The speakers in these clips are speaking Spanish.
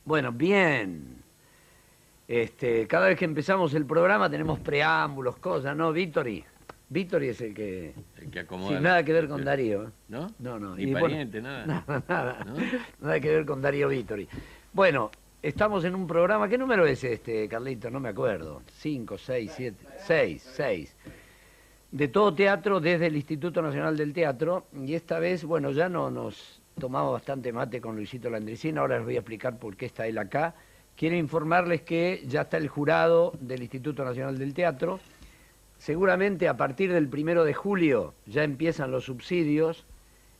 Bueno, bien. Cada vez que empezamos el programa tenemos preámbulos, cosas, ¿no, Víctori? Víctori es el que... El que acomoda Sin nada que ver el con tema. Darío. ¿No? No, no. Ni Y bueno, pariente, nada. nada, nada. ¿No? Nada que ver con Darío Víctori. Bueno, estamos en un programa... ¿Qué número es Carlito? No me acuerdo. 5, 6, 7... 6. De todo teatro desde el Instituto Nacional del Teatro. Y esta vez, bueno, ya no nos tomamos bastante mate con Luisito Landricina. Ahora les voy a explicar por qué está él acá. Quiero informarles que ya está el jurado del Instituto Nacional del Teatro. Seguramente a partir del 1 de julio ya empiezan los subsidios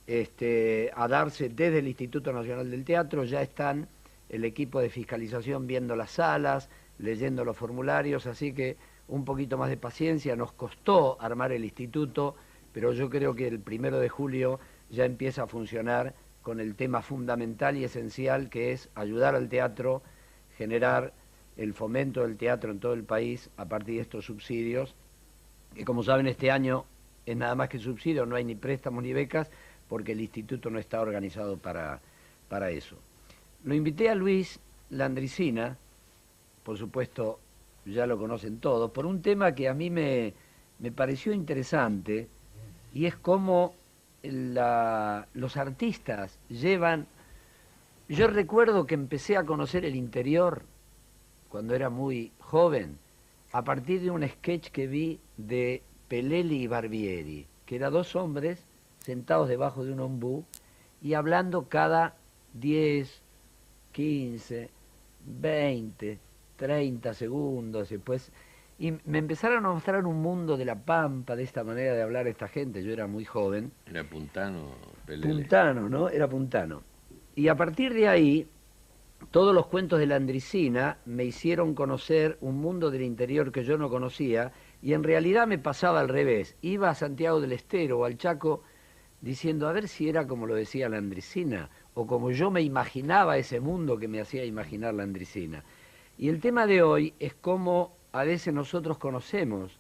a darse desde el Instituto Nacional del Teatro. Ya están el equipo de fiscalización viendo las salas, leyendo los formularios, así que un poquito más de paciencia. Nos costó armar el instituto, pero yo creo que el 1 de julio ya empieza a funcionar con el tema fundamental y esencial que es ayudar al teatro, generar el fomento del teatro en todo el país a partir de estos subsidios, que como saben este año es nada más que subsidio, no hay ni préstamos ni becas, porque el instituto no está organizado para eso. Lo invité a Luis Landricina, por supuesto ya lo conocen todos, por un tema que a mí me pareció interesante, y es cómo los artistas llevan... Yo recuerdo que empecé a conocer el interior cuando era muy joven, a partir de un sketch que vi de Pelelli y Barbieri, que eran dos hombres sentados debajo de un ombú y hablando cada 10, 15, 20, 30 segundos, después... Y me empezaron a mostrar un mundo de la pampa, de esta manera de hablar esta gente. Yo era muy joven. Era Puntano, Pelele. Puntano, ¿no? Era Puntano. Y a partir de ahí, todos los cuentos de Landricina me hicieron conocer un mundo del interior que yo no conocía, y en realidad me pasaba al revés. Iba a Santiago del Estero o al Chaco diciendo a ver si era como lo decía Landricina, o como yo me imaginaba ese mundo que me hacía imaginar Landricina. Y el tema de hoy es cómo a veces nosotros conocemos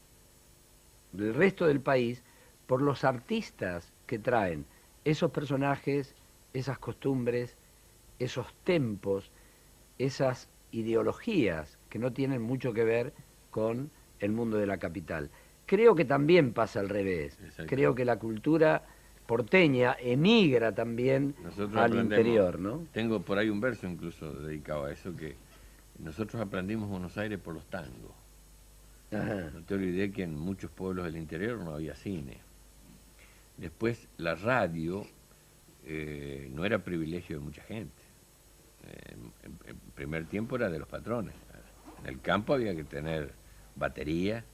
del resto del país por los artistas que traen esos personajes, esas costumbres, esos tempos, esas ideologías que no tienen mucho que ver con el mundo de la capital. Creo que también pasa al revés. Creo que la cultura porteña emigra también al interior, ¿no? Tengo por ahí un verso incluso dedicado a eso, que nosotros aprendimos Buenos Aires por los tangos. Ajá. No te olvides que en muchos pueblos del interior no había cine. Después la radio no era privilegio de mucha gente. En primer tiempo era de los patrones. En el campo había que tener batería,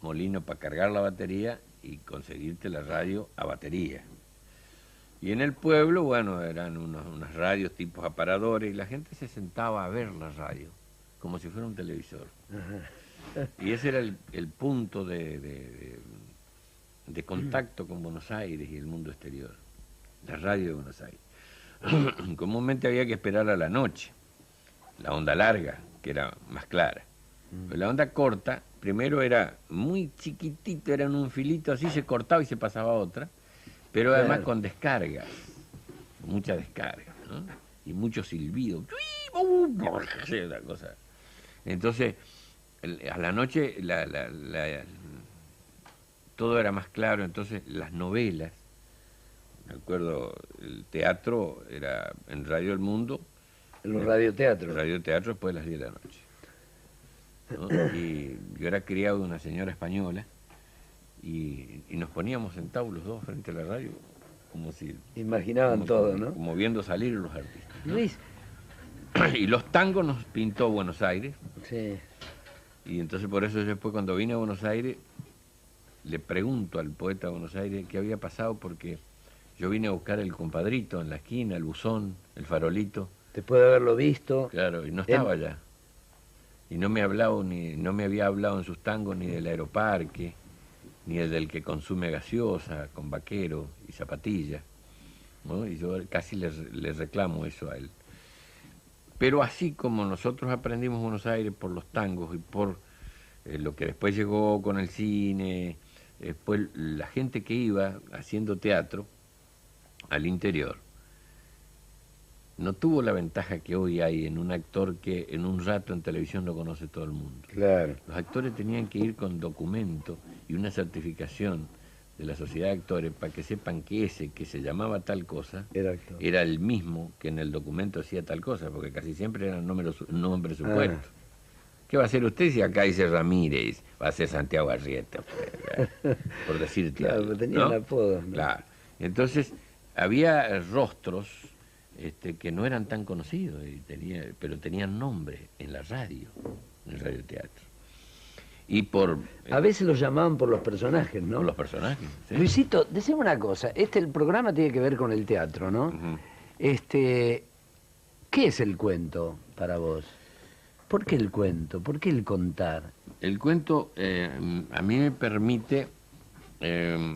molino para cargar la batería y conseguirte la radio a batería. Y en el pueblo, bueno, eran unas radios tipos aparadores y la gente se sentaba a ver la radio como si fuera un televisor. Y ese era el punto de contacto con Buenos Aires y el mundo exterior, la radio de Buenos Aires. Comúnmente había que esperar a la noche, la onda larga, que era más clara. Pero la onda corta, primero era muy chiquitito, era en un filito, así se cortaba y se pasaba a otra, pero además con descargas, mucha descarga, ¿no? Y mucho silbido. Una cosa. Entonces, a la noche todo era más claro, entonces las novelas, me acuerdo, el teatro era en Radio El Mundo. Los radioteatros. El radioteatro después de las 10 de la noche, ¿no? Y yo era criado de una señora española y nos poníamos sentados los dos frente a la radio, como si... Imaginaban todo, ¿no? Como viendo salir los artistas, ¿no? Luis. Y los tangos nos pintó Buenos Aires. Sí. Y entonces por eso después cuando vine a Buenos Aires, le pregunto al poeta de Buenos Aires qué había pasado, porque yo vine a buscar el compadrito en la esquina, el buzón, el farolito. Después de haberlo visto. Claro, y no estaba allá. Y no me había hablado en sus tangos ni del Aeroparque, ni el del que consume gaseosa, con vaquero y zapatillas, ¿no? Y yo casi le reclamo eso a él. Pero así como nosotros aprendimos Buenos Aires por los tangos y por lo que después llegó con el cine, después la gente que iba haciendo teatro al interior, no tuvo la ventaja que hoy hay en un actor que en un rato en televisión lo conoce todo el mundo. Claro. Los actores tenían que ir con documento y una certificación de la sociedad de actores para que sepan que ese que se llamaba tal cosa Era actor. era el mismo que en el documento hacía tal cosa, porque casi siempre eran nombres supuestos. ¿Qué va a hacer usted si acá dice Ramírez? Va a ser Santiago Arrieta, por decirte Claro, algo, pero tenían ¿no? apodos, ¿no? Claro. Entonces, había rostros que no eran tan conocidos, pero tenían nombre en la radio, en el radioteatro. Y por A veces los llamaban por los personajes, ¿no? por los personajes. ¿sí? Luisito, decime una cosa. El programa tiene que ver con el teatro, ¿no? Ujú. ¿Qué es el cuento para vos? ¿Por qué el cuento? ¿Por qué el contar? El cuento a mí me permite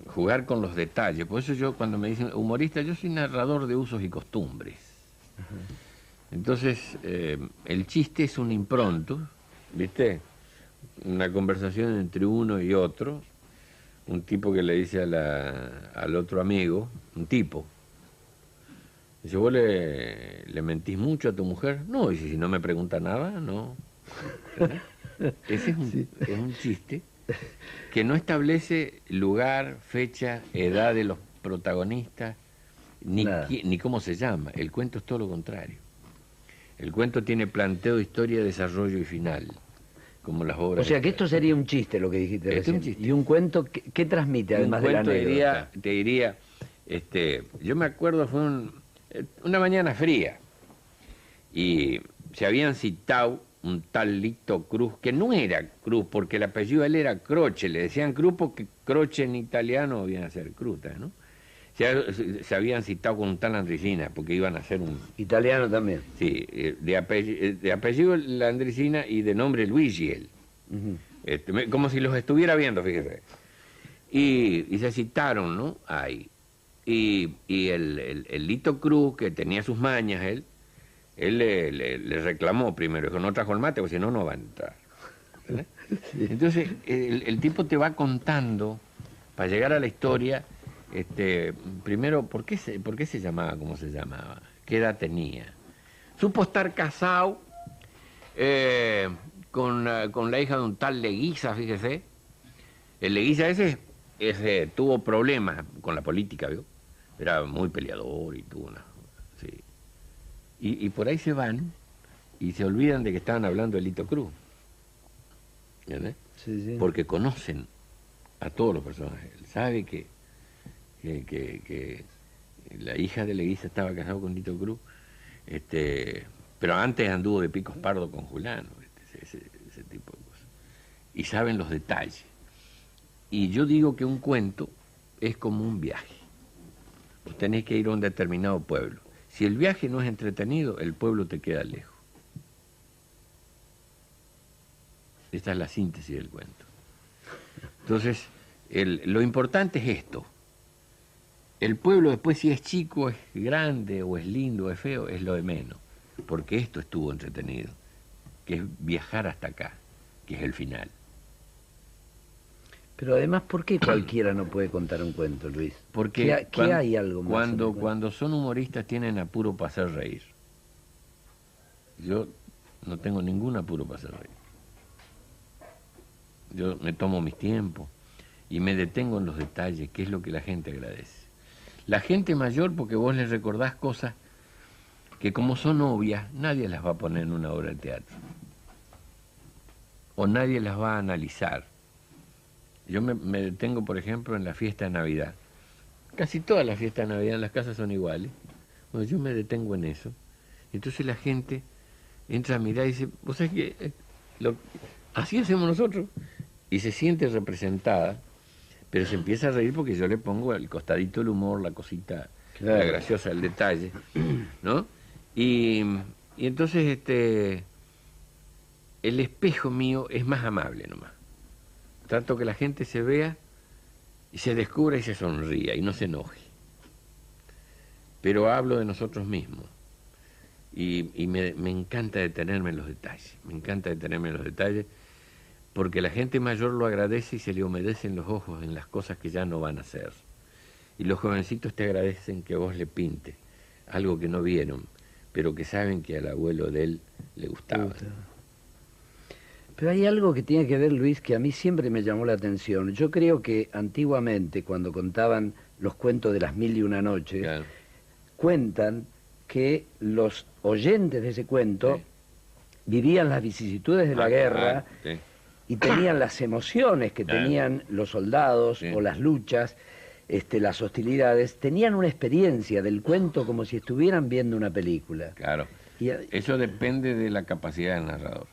jugar con los detalles. Por eso yo, cuando me dicen humorista, yo soy narrador de usos y costumbres. Entonces, el chiste es un impronto, ¿viste? Una conversación entre uno y otro. Un tipo que le dice al otro amigo, un tipo, dice, ¿vos le mentís mucho a tu mujer? No, y si no me pregunta nada, no. Ese es un chiste que no establece lugar, fecha, edad de los protagonistas, ni cómo se llama. El cuento es todo lo contrario. El cuento tiene planteo, historia, desarrollo y final, como las obras. O sea, que esto sería un chiste, lo que dijiste Este es recién. un chiste. ¿Y un cuento qué transmite, además de la anécdota? Te diría, yo me acuerdo, fue una mañana fría, y se habían citado un tal Lito Cruz, que no era Cruz, porque el apellido de él era Croce, le decían Cruz porque Croce en italiano viene a ser Cruta, ¿no? Se habían citado con un tal Andricina, porque iban a hacer un... Italiano también. Sí, de apellido Landricina y de nombre Luigi él. Ujú. Como si los estuviera viendo, fíjese. Y se citaron, ¿no? Ahí. Y el Lito Cruz, que tenía sus mañas, él le reclamó primero, dijo, no trajo el mate, porque si no, no va a entrar. ¿Verdad? Sí. Entonces, el tipo te va contando, para llegar a la historia, primero, ¿por qué se llamaba como se llamaba? ¿Qué edad tenía? Supo estar casado con la hija de un tal Leguiza, fíjese. El Leguiza ese tuvo problemas con la política, ¿vio? Era muy peleador y tuvo una... Sí. Y por ahí se van y se olvidan de que estaban hablando de Lito Cruz. ¿Entiendes? Sí, sí. Porque conocen a todos los personajes. Él sabe que la hija de Leguiza estaba casada con Lito Cruz, pero antes anduvo de picos pardo con Julano, ese tipo de cosas. Y saben los detalles. Y yo digo que un cuento es como un viaje. Vos tenés que ir a un determinado pueblo. Si el viaje no es entretenido, el pueblo te queda lejos. Esta es la síntesis del cuento. Entonces, lo importante es esto. El pueblo después, si es chico, es grande, o es lindo, o es feo, es lo de menos. Porque esto estuvo entretenido, que es viajar hasta acá, que es el final. Pero además, ¿por qué cualquiera no puede contar un cuento, Luis? Porque ¿Qué hay algo más? Cuando son humoristas tienen apuro para hacer reír. Yo no tengo ningún apuro para hacer reír. Yo me tomo mis tiempos y me detengo en los detalles, que es lo que la gente agradece. La gente mayor, porque vos les recordás cosas que como son obvias, nadie las va a poner en una obra de teatro. O nadie las va a analizar. Yo me detengo, por ejemplo, en la fiesta de Navidad. Casi todas las fiestas de Navidad en las casas son iguales. Bueno, yo me detengo en eso. Entonces la gente entra a mirar y dice, ¿vos sabés qué? Así hacemos nosotros. Y se siente representada, pero se empieza a reír porque yo le pongo el costadito del humor, la cosita, claro, la graciosa, el detalle, ¿no? Y entonces el espejo mío es más amable nomás. Trato que la gente se vea y se descubra y se sonría y no se enoje. Pero hablo de nosotros mismos. Y me encanta detenerme en los detalles. Me encanta detenerme en los detalles porque la gente mayor lo agradece y se le humedecen los ojos en las cosas que ya no van a hacer. Y los jovencitos te agradecen que vos le pintes algo que no vieron, pero que saben que al abuelo de él le gustaba. Pero hay algo que tiene que ver, Luis, que a mí siempre me llamó la atención. Yo creo que antiguamente, cuando contaban los cuentos de las 1001 noches, Claro. cuentan que los oyentes de ese cuento Sí. vivían las vicisitudes de la guerra Sí. y tenían las emociones que Claro. tenían los soldados Sí. o las luchas, las hostilidades, tenían una experiencia del cuento como si estuvieran viendo una película. Claro. Y, Eso depende de la capacidad del narrador.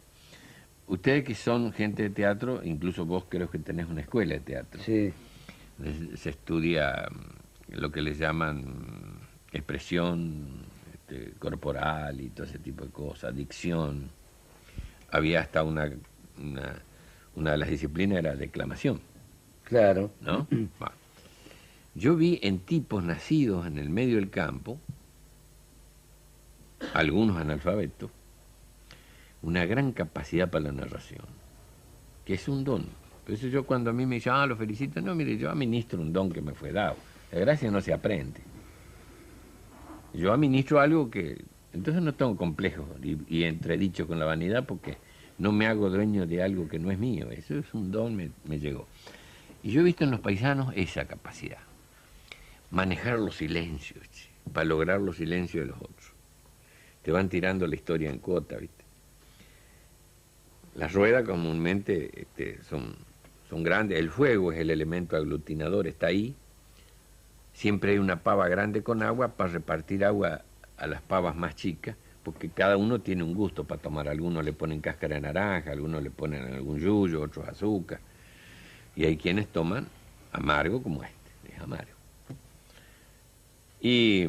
Ustedes que son gente de teatro, incluso vos creo que tenés una escuela de teatro. sí, Se estudia lo que les llaman expresión corporal y todo ese tipo de cosas, dicción. Había hasta una de las disciplinas era declamación, claro. ¿no? Bueno, yo vi en tipos nacidos en el medio del campo, algunos analfabetos, una gran capacidad para la narración, que es un don. Por eso yo cuando a mí me dicen, lo felicito, no, mire, yo administro un don que me fue dado. La gracia no se aprende. Yo administro algo que... Entonces no tengo complejos y entredicho con la vanidad porque no me hago dueño de algo que no es mío. Eso es un don, me llegó. Y yo he visto en los paisanos esa capacidad. Manejar los silencios, para lograr los silencios de los otros. Te van tirando la historia en cuota, ¿viste? Las ruedas comúnmente son grandes, el fuego es el elemento aglutinador, está ahí. Siempre hay una pava grande con agua para repartir agua a las pavas más chicas, porque cada uno tiene un gusto para tomar. Algunos le ponen cáscara de naranja, algunos le ponen algún yuyo, otros azúcar. Y hay quienes toman amargo como es amargo. Y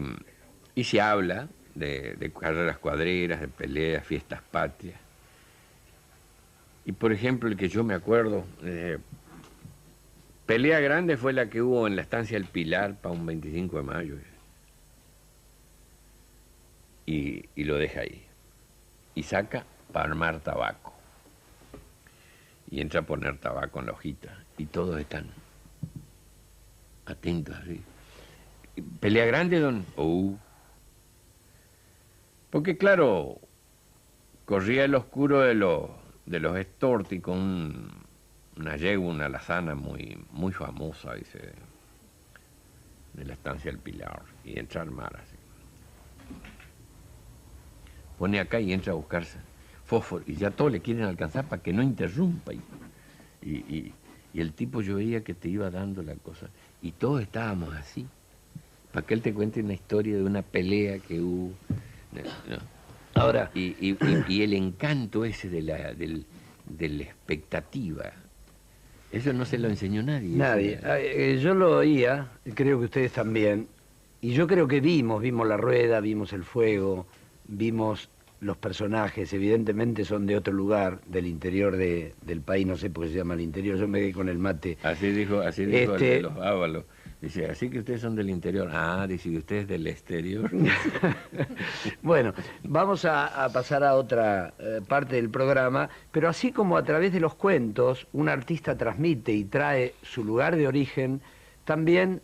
se habla de carreras cuadreras, de peleas, fiestas patrias. Y por ejemplo, el que yo me acuerdo, pelea grande fue la que hubo en la estancia del Pilar para un 25 de mayo. Y lo deja ahí. Y saca para armar tabaco. Y entra a poner tabaco en la hojita. Y todos están atentos así. Pelea grande, don... Porque claro, corría el oscuro de los Estorti con una yegua, una alazana muy famosa, dice, de la estancia del Pilar, y entra a armar así. Pone acá y entra a buscarse fósforo, y ya todos le quieren alcanzar para que no interrumpa. Y el tipo yo veía que te iba dando la cosa, y todos estábamos así, para que él te cuente una historia de una pelea que hubo. ¿No? Ahora, y el encanto ese de la expectativa, eso no se lo enseñó nadie. nadie. Yo lo oía, creo que ustedes también, y yo creo que vimos la rueda, vimos el fuego, vimos los personajes, evidentemente son de otro lugar, del interior del país, no sé por qué se llama el interior, yo me quedé con el mate. Así dijo el de los Ábalos. Dice, así que ustedes son del interior. Dice, ¿y ustedes del exterior? Bueno, vamos a pasar a otra parte del programa, pero así como a través de los cuentos un artista transmite y trae su lugar de origen, también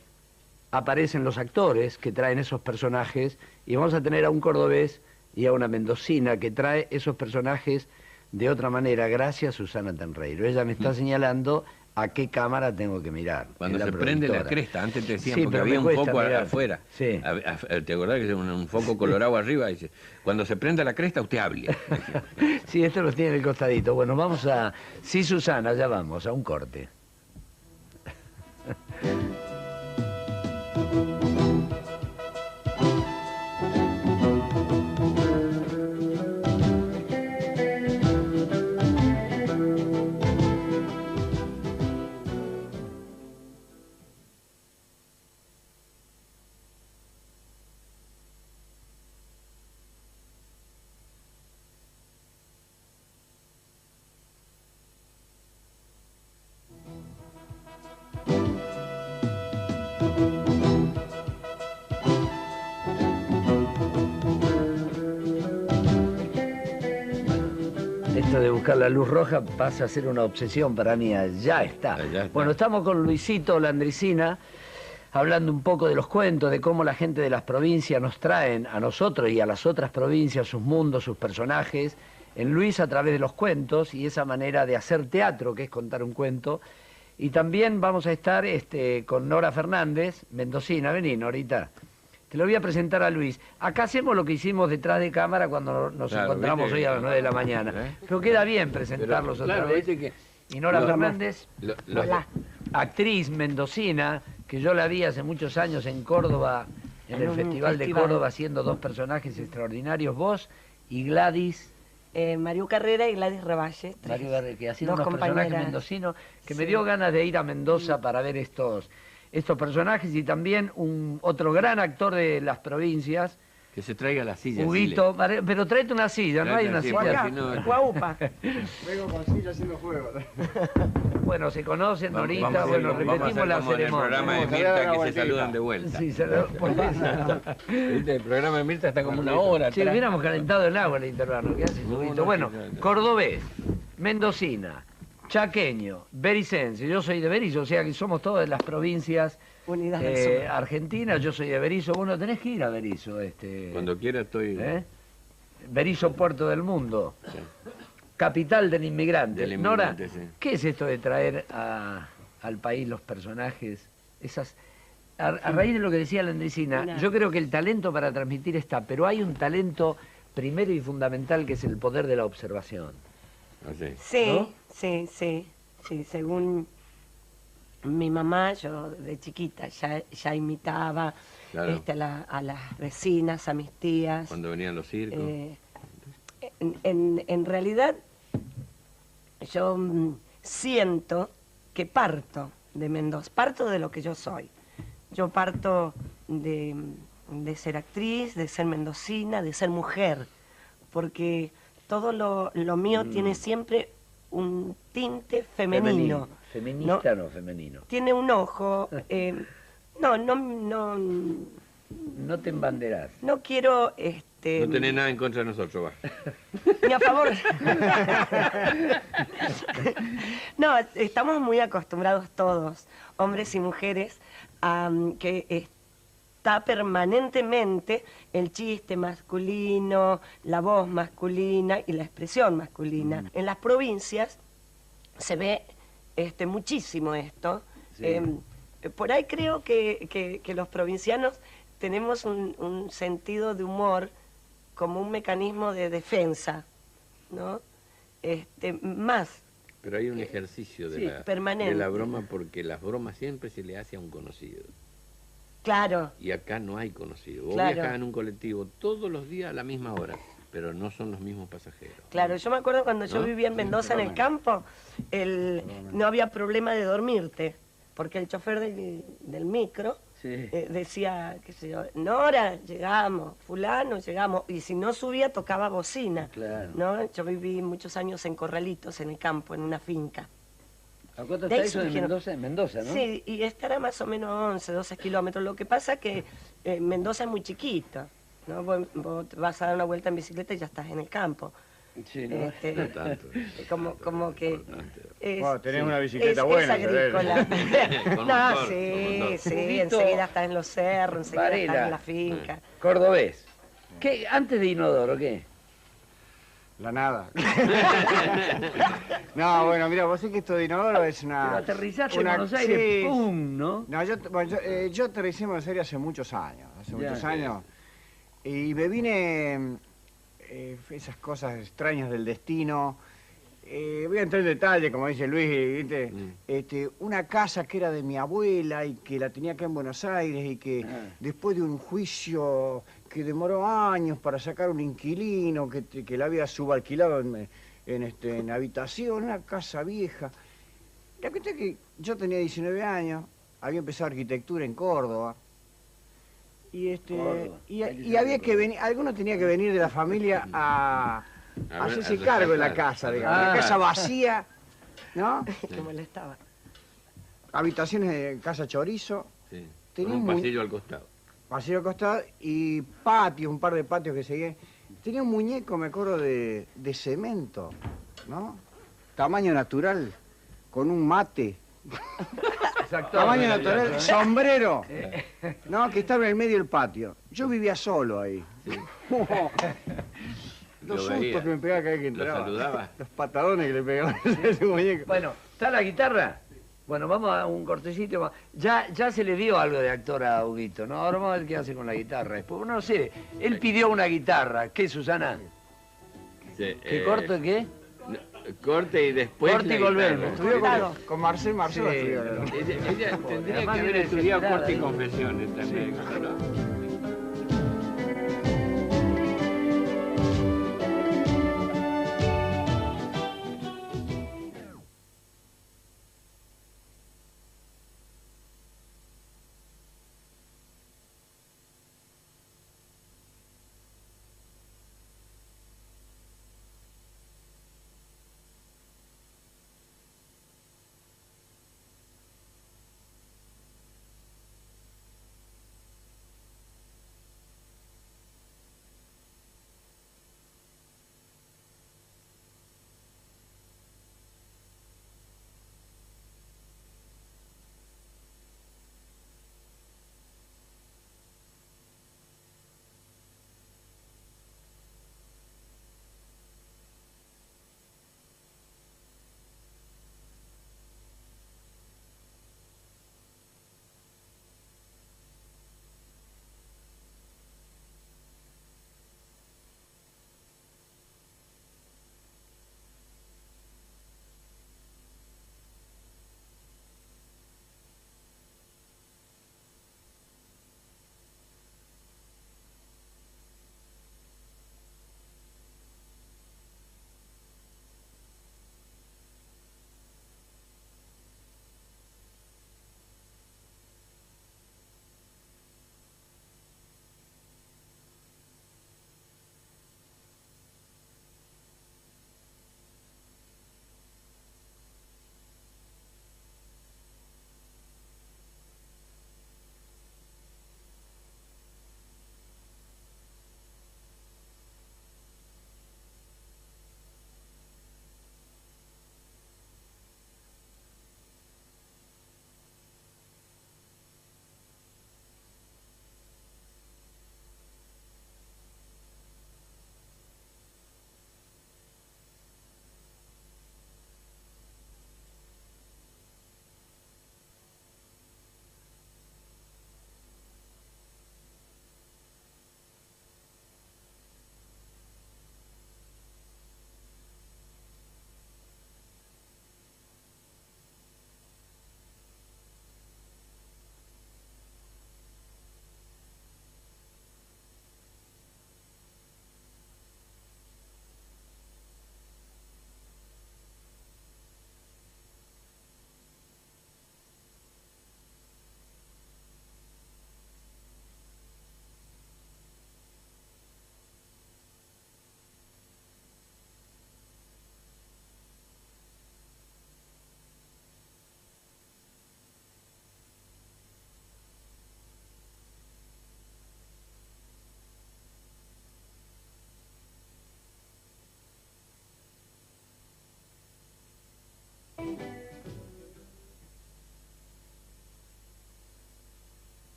aparecen los actores que traen esos personajes, y vamos a tener a un cordobés y a una mendocina que trae esos personajes de otra manera, gracias a Susana Tenreiro. Ella me está señalando a qué cámara tengo que mirar. Cuando se prende la cresta, antes te decían, porque había un foco afuera. Sí. ¿Te acordás que un foco colorado arriba? Dice, cuando se prenda la cresta, usted hable. Sí, esto lo tiene en el costadito. Bueno, vamos a... Sí, Susana, ya vamos, a un corte. Esto de buscar la luz roja pasa a ser una obsesión para mí. Ya está. Ya está. Bueno, estamos con Luisito Landricina, hablando un poco de los cuentos, de cómo la gente de las provincias nos traen a nosotros y a las otras provincias sus mundos, sus personajes, en Luis a través de los cuentos y esa manera de hacer teatro, que es contar un cuento. Y también vamos a estar con Nora Fernández, mendocina. Vení, Norita. Te lo voy a presentar a Luis. Acá hacemos lo que hicimos detrás de cámara cuando nos encontramos ¿viste? hoy a las 9 de la mañana. Pero queda bien presentarlos otra claro, vez. ¿viste que Y Nora Fernández, Hola. actriz mendocina, que yo la vi hace muchos años en Córdoba, en el un Festival de Córdoba, haciendo dos personajes extraordinarios, vos y Gladys. Mariu Carrera y Gladys Revalle. Mario Garre, que hacían dos unos personajes compañeras. mendocinos, que me Sí. dio ganas de ir a Mendoza para ver estos personajes, y también otro gran actor de las provincias, que se traiga la silla. Huguito, pero tráete una silla, no hay una Sí, silla. acá. no- Guaupa. Vengo con silla haciendo juego. Bueno, se conocen, Norita, Vamos a hacer- bueno, vamos a repetimos hacer la como en el ceremonia. programa de Vamos a dar Mirta una que se vueltita. saludan de vuelta. Sí, ¿por qué? ¿Viste? El programa de Mirta está como una hora. Si atrás. hubiéramos calentado el agua en el intervalo, ¿qué haces, No, Huguito? no, Bueno, no. cordobés, mendocina, chaqueño, bericense, yo soy de Berizo, o sea que somos todas las provincias Unidad del Sur. argentinas, yo soy de Berizo. Bueno, tenés que ir a Berizo. Cuando quiera estoy... ¿eh? Berizo, puerto del mundo, Sí. capital del inmigrante. Del Nora, inmigrante, sí. ¿qué es esto de traer al país los personajes? A raíz de lo que decía la Andresina, Una- yo creo que el talento para transmitir está, pero hay un talento primero y fundamental que es el poder de la observación. Así. Sí, ¿No? sí, según mi mamá, yo de chiquita ya imitaba Claro. a las vecinas, a mis tías. Cuando venían los circos. En realidad, yo siento que parto de Mendoza, parto de lo que yo soy. Yo parto de ser actriz, de ser mendocina, de ser mujer, porque todo lo mío tiene siempre un tinte femenino. ¿Feminista o femenino? Tiene un ojo, no No te embanderás. quiero, No tenés nada en contra de nosotros, va. ni a favor. No, estamos muy acostumbrados todos, hombres y mujeres, a que está permanentemente el chiste masculino, la voz masculina y la expresión masculina. En las provincias se ve muchísimo esto. Sí. Por ahí creo que los provincianos tenemos un sentido de humor como un mecanismo de defensa, ¿no? Más. Pero hay un ejercicio Sí, permanente. de la broma porque las bromas siempre se le hace a un conocido. Claro, Y acá no hay conocido. Vos Claro. viajás en un colectivo todos los días a la misma hora, pero no son los mismos pasajeros. claro. Yo me acuerdo cuando yo ¿No? vivía en Mendoza, en el campo, no había problema de dormirte, porque el chofer del micro Sí. decía, qué sé yo, Nora, llegamos, fulano, llegamos, y si no subía tocaba bocina. Claro. ¿No? Yo viví muchos años en Corralitos, en el campo, en una finca. ¿A cuánto De ahí está eso de surgieron- Mendoza? En Mendoza, ¿no? Sí, y estará más o menos 11, 12 kilómetros. Lo que pasa que Mendoza es muy chiquito, ¿no? Vos te vas a dar una vuelta en bicicleta y ya estás en el campo. Sí, ¿no? No tanto. Como que... Importante. Bueno, tenés una bicicleta es buena, agrícola. Con No, motor, con sí, motor. sí, Huguito enseguida estás en los cerros, enseguida estás Varela. en la finca. Cordobés. ¿Qué? ¿Antes de Inodoro, qué? La nada. No, bueno, mira, vos sabés que esto de Inodoro es Pero una... aterrizaste en una- Buenos Aires, sí. ¡pum!, ¿no? No, yo aterricé en Buenos Aires hace muchos años, Ya. años. Y me vine, esas cosas extrañas del destino. Voy a entrar en detalle, como dice Luis, ¿viste? Una casa que era de mi abuela y que la tenía acá en Buenos Aires y que después de un juicio que demoró años para sacar un inquilino que la había subalquilado en habitación, una casa vieja. La cuestión es que yo tenía 19 años, había empezado arquitectura en Córdoba. Y Córdoba. y había que venir, alguno tenía que venir de la familia a ver, hacerse a cargo de la rescatar. casa, digamos. Ah. La casa vacía, ¿no? Que molestaba. Habitaciones de casa chorizo, Sí. Tenía Con un un pasillo al costado. pasillo al costado y patios, un par de patios que seguían. Tenía un muñeco, me acuerdo, de cemento, ¿no? Tamaño natural, con un mate. actores Tamaño de la natural, vida, ¿eh? sombrero. No, que estaba en el medio del patio. Yo vivía solo ahí. Lo Los veía. sustos que me pegaba cada vez que Lo entraba. saludaba. Los patadones que le pegaban a ese muñeco. Bueno, ¿está la guitarra? Bueno, vamos a un cortecito. Ya se le dio algo de actor a Huguito, ¿no? Ahora vamos a ver qué hace con la guitarra. Después, no sé, él pidió una guitarra. ¿Qué, Susana? Sí, ¿Qué corto y qué? no, corte y después. Corte y la volvemos. guitarra. Estudió Claro. con Marcel Marceau. Sí, estudió. Ella tendría Además que haber viene estudiado desesperada, corte y ¿eh? confesiones también. ¿no?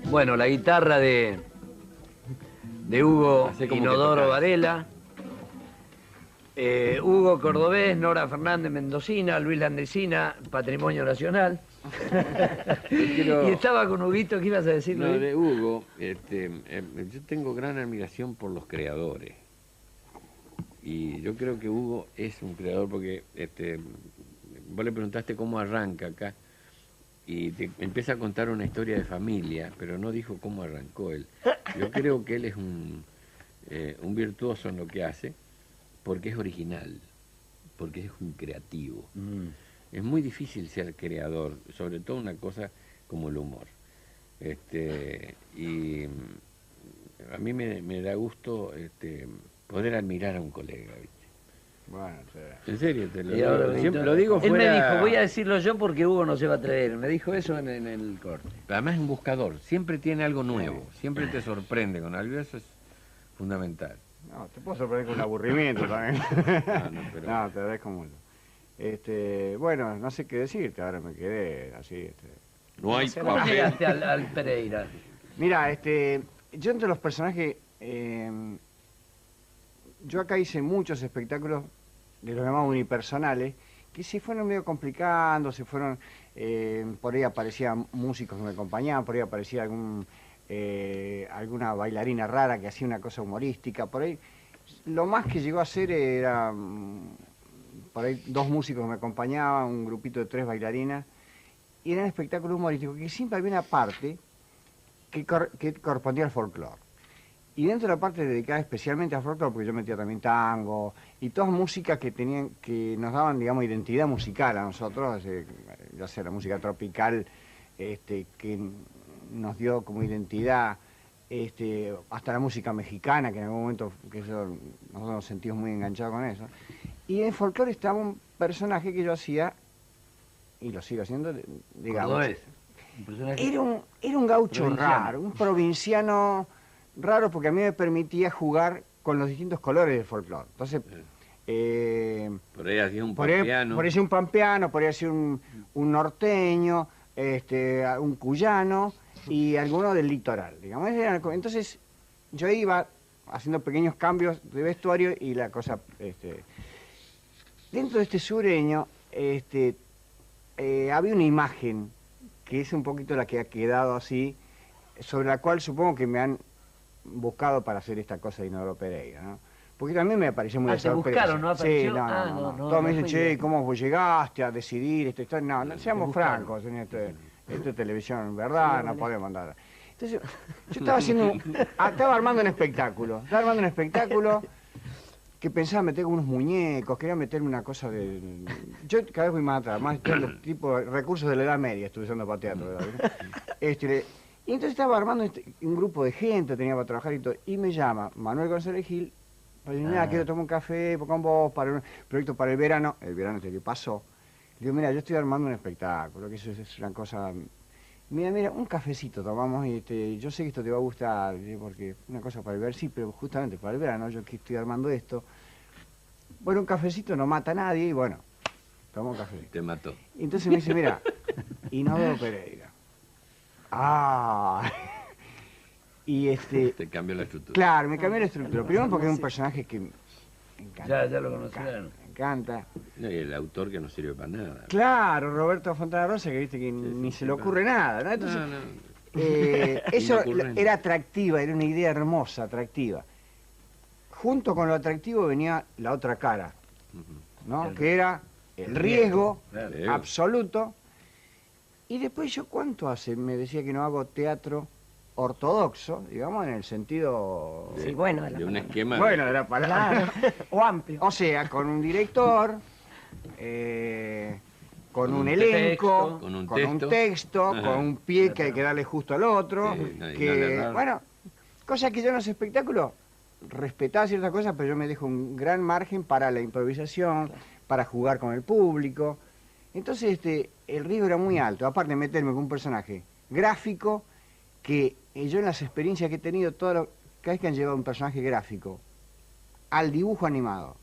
Bueno, la guitarra de Hugo Hace como que Inodoro tocara. Varela, Hugo Cordobés, Nora Fernández Mendocina, Luis Landresina, Patrimonio Nacional. Quiero- Y estaba con Huguito, ¿qué ibas a decir, No, Luis? de Hugo, yo tengo gran admiración por los creadores. Y yo creo que Hugo es un creador porque vos le preguntaste cómo arranca acá y te empieza a contar una historia de familia, pero no dijo cómo arrancó él. Yo creo que él es un virtuoso en lo que hace porque es original, porque es un creativo. Mm. Es muy difícil ser creador, sobre todo una cosa como el humor. Y a mí me da gusto poder admirar a un colega, ¿viste? Bueno, sí. En serio, te lo Y ahora, digo. Siempre lo digo él fuera... me dijo, voy a decirlo yo porque Hugo no se va a traer. Me dijo eso en el corte. Además es un buscador, siempre tiene algo nuevo, siempre te sorprende con algo, eso es fundamental. No, te puedo sorprender con un aburrimiento también. No, pero... No, te agradezco mucho. Bueno, no sé qué decirte, ahora me quedé así. No hay ¿Cómo papel. llegaste al Pereira? Mira, yo entre los personajes, yo acá hice muchos espectáculos de los llamados unipersonales, que se fueron medio complicando, se fueron, por ahí aparecían músicos que me acompañaban, por ahí aparecía alguna bailarina rara que hacía una cosa humorística, por ahí lo más que llegó a hacer era, por ahí 2 músicos que me acompañaban, un grupito de 3 bailarinas, y era un espectáculo humorístico, que siempre había una parte que correspondía al folclore. Y dentro de la parte dedicada especialmente al folclore, porque yo metía también tango, y todas músicas que nos daban, digamos, identidad musical a nosotros, ya sea la música tropical, que nos dio como identidad, hasta la música mexicana, que en algún momento nosotros nos sentimos muy enganchados con eso. Y en folclore estaba un personaje que yo hacía, y lo sigo haciendo, digamos. Cordobés. Un personaje Era un gaucho provinciano. raro, un provinciano raro, porque a mí me permitía jugar con los distintos colores del folclore. Entonces, Por ahí hacía un por ahí pampeano. hacía un pampeano, por ahí hacía un norteño, un cuyano y alguno del litoral, digamos. Entonces, yo iba haciendo pequeños cambios de vestuario y la cosa... Dentro de este sureño, había una imagen que es un poquito la que ha quedado así, sobre la cual supongo que me han buscado para hacer esta cosa de Inodoro Pereira, ¿no? Porque también me pareció muy de te sorpresa. buscaron, ¿no apareció? Sí, no. Todos me dicen, che, ¿cómo vos llegaste a decidir esta historia? No, seamos buscaron. francos, esto es televisión, ¿verdad? No podemos andar. Entonces, yo estaba armando un espectáculo, que pensaba meter unos muñecos, quería meterme una cosa de... Yo cada vez voy más atrás, más tipo recursos de la Edad Media estuve usando para teatro, ¿verdad? Y entonces estaba armando un grupo de gente, tenía para trabajar y todo, y me llama Manuel González Gil, pues mira, quiero tomar un café con vos para un proyecto para el verano que pasó. Le digo, mira, yo estoy armando un espectáculo, que eso es una cosa... Mira, un cafecito tomamos y yo sé que esto te va a gustar, porque una cosa para el verano, sí, pero justamente para el verano, yo que estoy armando esto. Bueno, un cafecito no mata a nadie y bueno, toma un café. Te mató. Y entonces me dice, mira, Inodoro Pereira. Ah. Y Te cambió la estructura. claro, me cambió la estructura. Primero porque es un personaje que me encanta. Ya lo conocieron. Me encanta. No, y el autor que no sirve para nada. Claro, Roberto Fontana Rosa, que viste que ni se le ocurre nada, ¿no? Entonces, No. eso Inocurrente. era atractiva, era una idea hermosa, atractiva. Junto con lo atractivo venía la otra cara, ¿no? Que era el riesgo Claro. absoluto. Y después yo, ¿cuánto hace? Me decía que no hago teatro ortodoxo, digamos, en el sentido... Sí, bueno, de la De un palabra. esquema. Bueno, de la palabra. Claro, o amplio. O sea, con un director, con un elenco, con un texto, texto. con Ajá. un pie que hay que darle justo al otro. Sí, no, y no que, le errar. bueno, cosa que yo en los espectáculos respetaba ciertas cosas, pero yo me dejo un gran margen para la improvisación, para jugar con el público. Entonces, el riesgo era muy alto. Aparte de meterme con un personaje gráfico, que yo en las experiencias que he tenido, cada vez que han llevado un personaje gráfico al dibujo animado,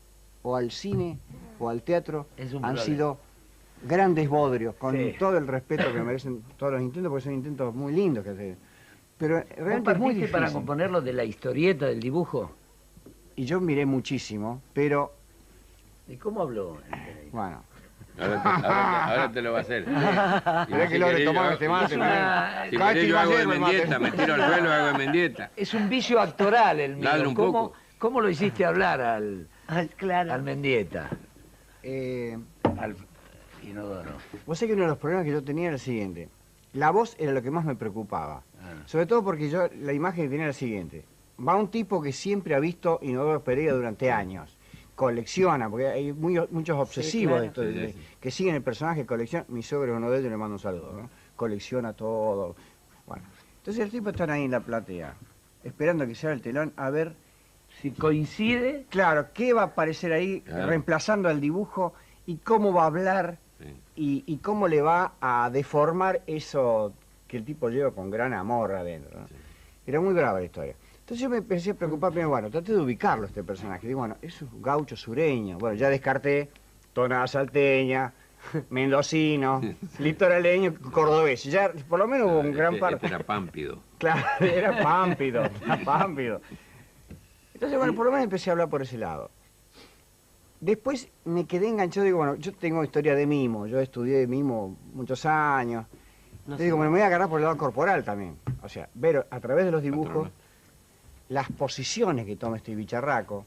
o al cine, o al teatro, Es un han problema. sido grandes bodrios, con Sí. todo el respeto que merecen todos los intentos, porque son intentos muy lindos que hacen. Pero ¿Vos realmente es muy partiste para difícil. componerlo de la historieta del dibujo? Y yo miré muchísimo, pero, ¿Y cómo habló? bueno, Ahora te lo va a hacer. Mirá que lo retomamos este mate, Es una- Si Cada vez querés que yo va hago de ayer, me Mendieta, mate. me tiro al suelo, hago de Mendieta. Es un vicio actoral el mío. Ladra un poco. ¿Cómo lo hiciste hablar al Claro. Mendieta? eh, Al Inodoro. vos sabés que uno de los problemas que yo tenía era el siguiente. La voz era lo que más me preocupaba. Ah. Sobre todo porque yo, la imagen que tenía era la siguiente. Va un tipo que siempre ha visto Inodoro Pereira durante años. Colecciona, porque hay muchos obsesivos claro. que siguen el personaje, colecciona. Mi suegro es uno de ellos, le mando un saludo, ¿no? Colecciona todo. Bueno, entonces el tipo está ahí en la platea, esperando que se abra el telón a ver Si coincide, Claro, ¿qué va a aparecer ahí Claro. reemplazando al dibujo y cómo va a hablar Sí. y cómo le va a deformar eso que el tipo lleva con gran amor adentro, ¿no? Sí. Era muy brava la historia. Entonces yo me empecé a preocupar, pero bueno, traté de ubicarlo este personaje. Digo, bueno, es un gaucho sureño. Bueno, ya descarté tonada salteña, mendocino, litoraleño, cordobés. Ya por lo menos hubo un gran Este parte. era pámpido. Claro, era pámpido, era pámpido. Entonces, bueno, por lo menos empecé a hablar por ese lado. Después me quedé enganchado, digo, bueno, yo tengo historia de mimo, yo estudié mimo muchos años. No Yo sé. digo, bueno, me voy a agarrar por el lado corporal también. O sea, ver a través de los dibujos Patrona. las posiciones que toma este bicharraco,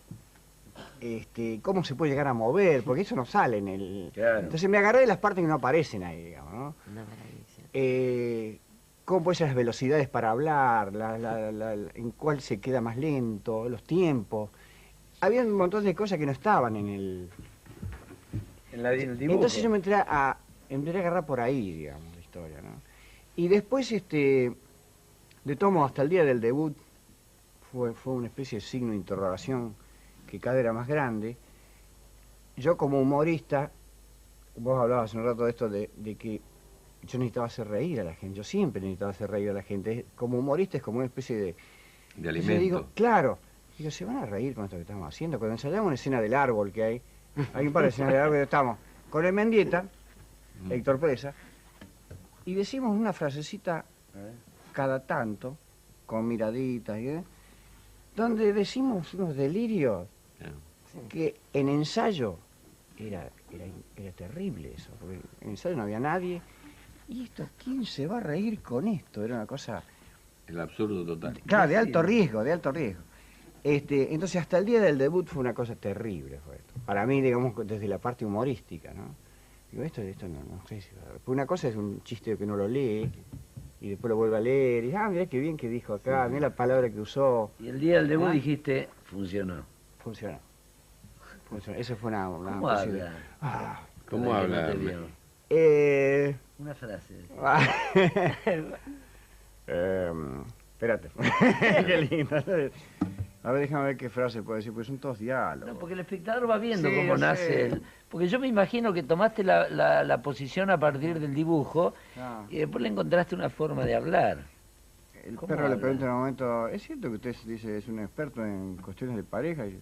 cómo se puede llegar a mover, porque eso no sale en el... Claro. Entonces me agarré de las partes que no aparecen ahí, digamos, ¿no? Una maravilla. Cómo pueden ser las velocidades para hablar, en cuál se queda más lento, los tiempos. Había un montón de cosas que no estaban en el... en el dibujo. Entonces yo me entré a agarrar por ahí, digamos, la historia, ¿no? Y después, de tomo hasta el día del debut, fue una especie de signo de interrogación que cada vez era más grande. Yo como humorista, vos hablabas hace un rato de esto de que yo necesitaba hacer reír a la gente, yo siempre necesitaba hacer reír a la gente. Como humorista es como una especie de... De Entonces alimento. digo, claro, digo, se van a reír con esto que estamos haciendo. Cuando ensayamos una escena del árbol que hay un par de escenas del árbol que estamos con el Mendieta, Héctor Presa, y decimos una frasecita cada tanto, con miraditas, donde decimos unos delirios Ah. que en ensayo era terrible eso, porque en ensayo no había nadie. ¿Y esto quién se va a reír con esto? Era una cosa... El absurdo total. Claro, de alto riesgo, de alto riesgo. Entonces hasta el día del debut fue una cosa terrible, fue esto. Para mí, digamos, desde la parte humorística, ¿no? Digo, esto no sé si... Una cosa es un chiste que uno lo lee y después lo vuelve a leer y, mirá qué bien que dijo acá, mirá la palabra que usó. Y el día del debut Ah. dijiste, funcionó. Funcionó. Eso fue una ¿Cómo especie de- habla? Ah, ¿Cómo Para que no habla? te vio. eh... Una frase. Espérate. Qué lindo. A ver, déjame ver qué frase puedo decir, porque son todos diálogos. No, porque el espectador va viendo Sí, cómo yo nace sé. el... Porque yo me imagino que tomaste la posición a partir del dibujo Ah. y después le encontraste una forma de hablar. El ¿Cómo perro le habla? pregunta en un momento, ¿es cierto que usted dice es un experto en cuestiones de pareja? Y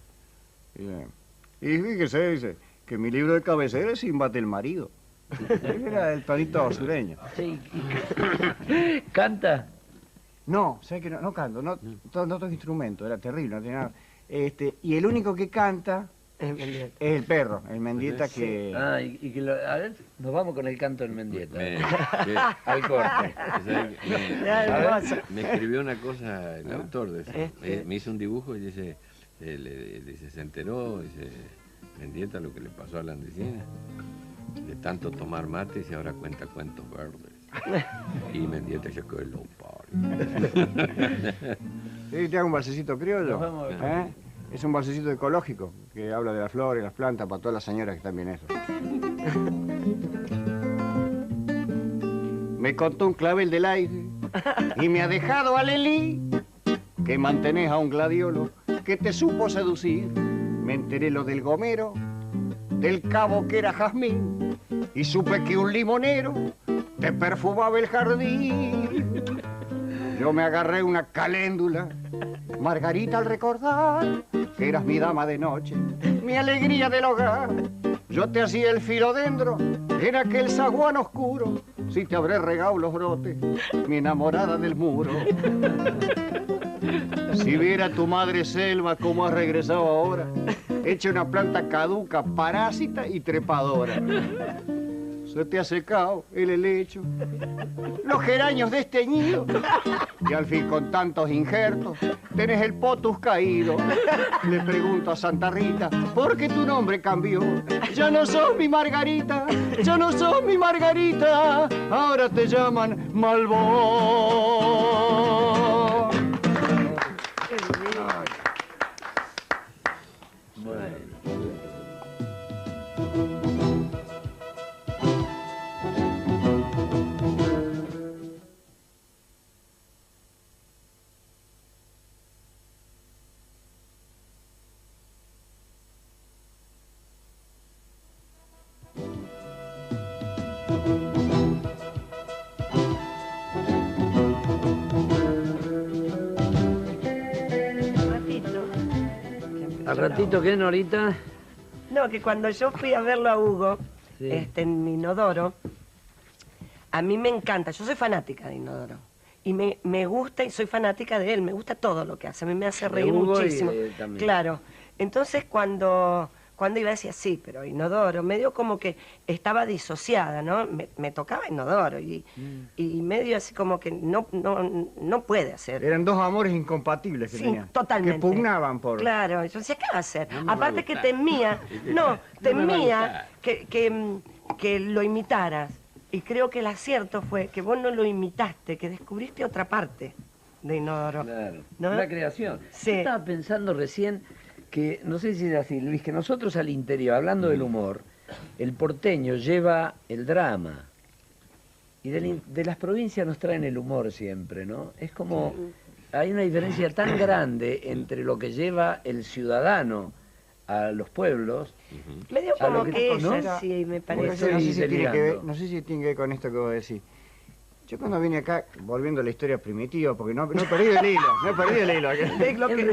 fíjese, dice, que mi libro de cabecera es Simbate el marido. Era el tonito sureño. Sí, ¿Canta? No, ¿sabes que no canto? No toco instrumento, era terrible, no tenía nada. Y el único que canta El Mendieta. es el perro, el Mendieta Sí. que... Ah, y que a ver, nos vamos con el canto del Mendieta. Al corte. Ya, hermoso. Me escribió una cosa el autor de eso. Este- Me hizo un dibujo y dice, dice, se enteró, dice, Mendieta lo que le pasó a la Landesina, de tanto tomar mates y ahora cuenta cuentos verdes. Y Mendieta se quedó low Sí, te hago un balsecito criollo. Nos vamos a ver. ¿Eh? Es un balsecito ecológico que habla de las flores, las plantas, para todas las señoras que están bien eso. Me contó un clavel del aire y me ha dejado a Lelí que mantenés a un gladiolo que te supo seducir. Me enteré lo del gomero, del cabo que era jazmín y supe que un limonero te perfumaba el jardín. Yo me agarré una caléndula, Margarita, al recordar que eras mi dama de noche, mi alegría del hogar. Yo te hacía el filodendro en aquel zaguán oscuro, si te habré regado los brotes, mi enamorada del muro. Si viera tu madre selva como has regresado ahora, hecha una planta caduca, parásita y trepadora. Se te ha secado el helecho, los geranios desteñidos, y al fin con tantos injertos tenés el potus caído. Le pregunto a Santa Rita, ¿por qué tu nombre cambió? Ya no sos mi Margarita, ya no sos mi Margarita, ahora te llaman Malbón. Al ratito, ¿qué, Norita? No, que cuando yo fui a verlo a Hugo, Sí. en Inodoro, a mí me encanta, yo soy fanática de Inodoro. Y me gusta y soy fanática de él, me gusta todo lo que hace, a mí me hace reír Hugo y muchísimo. también. Claro, entonces cuando iba decía, sí, pero Inodoro, medio como que estaba disociada, ¿no? Me tocaba Inodoro y medio así como que no puede hacer. Eran dos amores incompatibles que Sí, tenían. totalmente. Que pugnaban por... Claro, yo decía, ¿qué va a hacer? No me va a Aparte que gustar. temía, No me va a temía gustar. que lo imitaras. Y creo que el acierto fue que vos no lo imitaste, que descubriste otra parte de Inodoro. Claro, ¿No? la creación. Sí. Yo estaba pensando recién que, no sé si es así, Luis, que nosotros al interior, hablando del humor, el porteño lleva el drama. Y de las provincias nos traen el humor siempre, ¿no? Es como, hay una diferencia tan grande entre lo que lleva el ciudadano a los pueblos. Medio A lo como que que ¿no? es así, me Porque parece. no sé si tiene que ver, delirando. no sé si tiene que ver con esto que vos decís. Yo cuando vine acá, volviendo a la historia primitiva, porque no he perdido el hilo, no he perdido el hilo. Es lo que-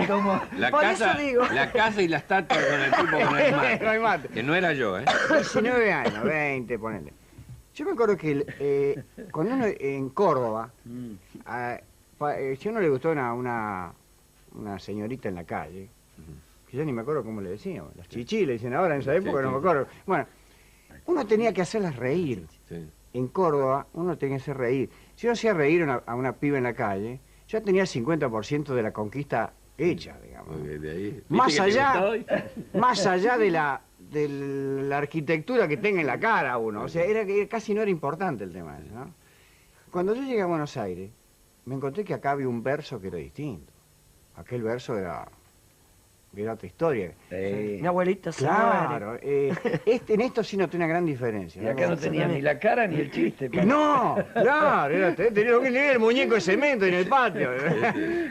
La Por casa, eso digo. la casa y la estatua con el tipo con el mate. No hay mate. Que no era yo, ¿eh? 19 años, 20, ponele. Yo me acuerdo que cuando uno en Córdoba, si a uno le gustó una señorita en la calle, que yo ni me acuerdo cómo le decíamos, las chichi le dicen ahora en esa época, no me acuerdo. Bueno, uno tenía que hacerlas reír. Sí. En Córdoba uno tenía que hacer reír. Si uno hacía reír a una piba en la calle, ya tenía el 50% de la conquista hecha, digamos. Porque de ahí- ¿Viste Más que te allá, gustó hoy? más allá de la arquitectura que tenga en la cara uno. O sea, casi no era importante el tema ese, ¿no? Cuando yo llegué a Buenos Aires, me encontré que acá había un verso que era distinto. Aquel verso era otra historia. Mi abuelito se muere. Claro, en esto sí noté una gran diferencia. Y acá no tenía ni la cara ni el chiste. No, claro, tenía lo que tenía el muñeco de cemento en el patio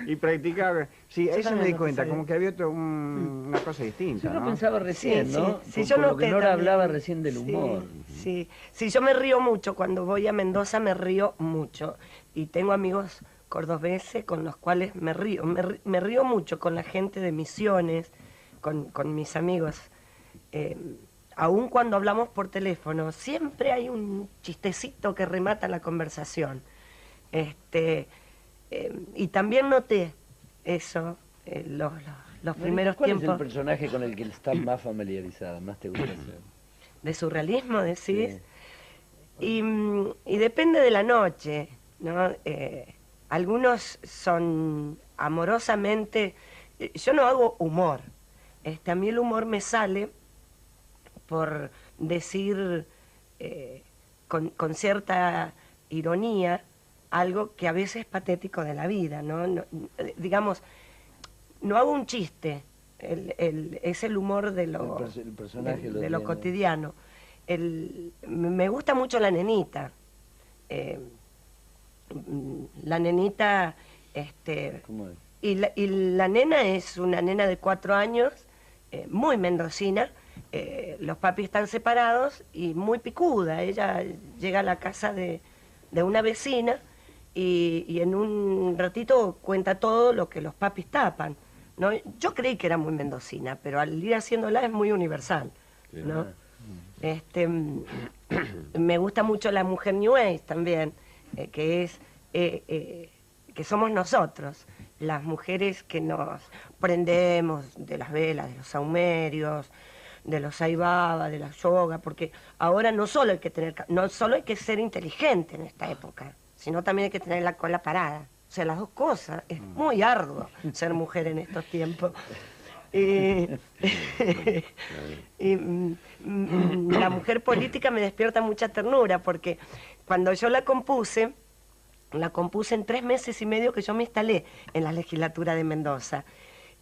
y practicaba. Sí, eso me también di lo cuenta, pensé. como que había una cosa distinta. Yo lo ¿no? pensaba recién, Sí, ¿no? sí, Con- yo con lo noté que Nora también. hablaba recién del humor. Sí, sí, yo me río mucho. Cuando voy a Mendoza me río mucho. Y tengo amigos cordobeses con los cuales me río. Me río mucho con la gente de Misiones, con mis amigos. Aún cuando hablamos por teléfono, siempre hay un chistecito que remata la conversación. Y también noté eso, los primeros ¿Cuál es tiempos el personaje con el que estás más familiarizada, más te gusta hacer? de surrealismo, decís. Sí. Y depende de la noche, ¿no? Algunos son amorosamente... yo no hago humor. A mí el humor me sale por decir con cierta ironía algo que a veces es patético de la vida, ¿no? Digamos, no hago un chiste, es el humor de lo, El personaje lo de lo tiene. cotidiano. Me gusta mucho la nenita. La nenita, ¿Cómo es? y la nena es una nena de 4 años, muy mendocina. Los papis están separados y muy picuda. Ella llega a la casa de una vecina y en un ratito cuenta todo lo que los papis tapan, ¿no? Yo creí que era muy mendocina, pero al ir haciéndola es muy universal, ¿no? Me gusta mucho la mujer New Age también, que es que somos nosotros, las mujeres que nos prendemos de las velas, de los saumerios, de los Sai Baba, de la yoga, porque ahora no solo hay que ser inteligente en esta época, sino también hay que tener la cola parada. O sea, las dos cosas. Es muy arduo ser mujer en estos tiempos. La mujer política me despierta mucha ternura, porque cuando yo la compuse en 3 meses y medio que yo me instalé en la legislatura de Mendoza.